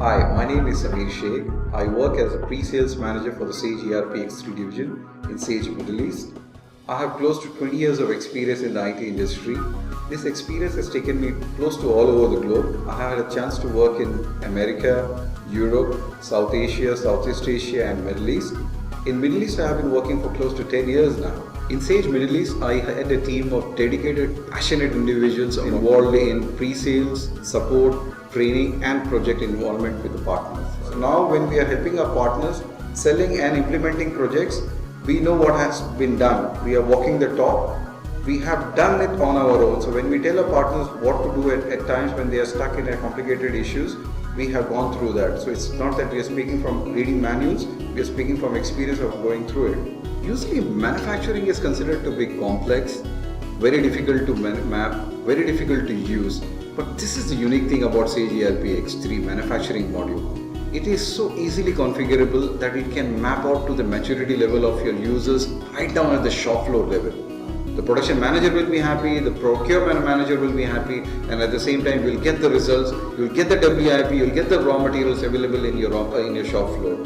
Hi, my name is Samir Sheikh. I work as a pre-sales manager for the Sage ERP X3 division in Sage Middle East. I have close to 20 years of experience in the IT industry. This experience has taken me close to all over the globe. I have had a chance to work in America, Europe, South Asia, Southeast Asia and Middle East. In Middle East, I have been working for close to 10 years now. In Sage Middle East, I had a team of dedicated, passionate individuals involved in pre-sales, support, training and project involvement with the partners. So now when we are helping our partners selling and implementing projects, we know what has been done. We are walking the talk. We have done it on our own. So when we tell our partners what to do at times when they are stuck in a complicated issues, we have gone through that. So it's not that we are speaking from reading manuals, we are speaking from experience of going through it. Usually manufacturing is considered to be complex, very difficult to map, very difficult to use. But this is the unique thing about Sage ERP X3 manufacturing module. It is so easily configurable that it can map out to the maturity level of your users right down at the shop floor level. The production manager will be happy, the procurement manager will be happy, and at the same time you'll get the results, you'll get the WIP, you'll get the raw materials available in your shop floor.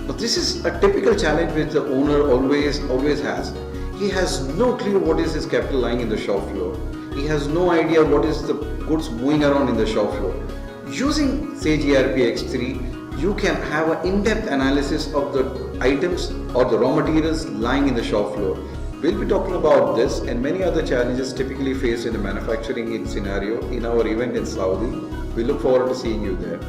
But this is a typical challenge which the owner always has. He has no clue what is his capital lying in the shop floor. He has no idea what is the goods moving around in the shop floor. Using Sage ERP X3, you can have an in-depth analysis of the items or the raw materials lying in the shop floor. We'll be talking about this and many other challenges typically faced in the manufacturing scenario in our event in Saudi. We look forward to seeing you there.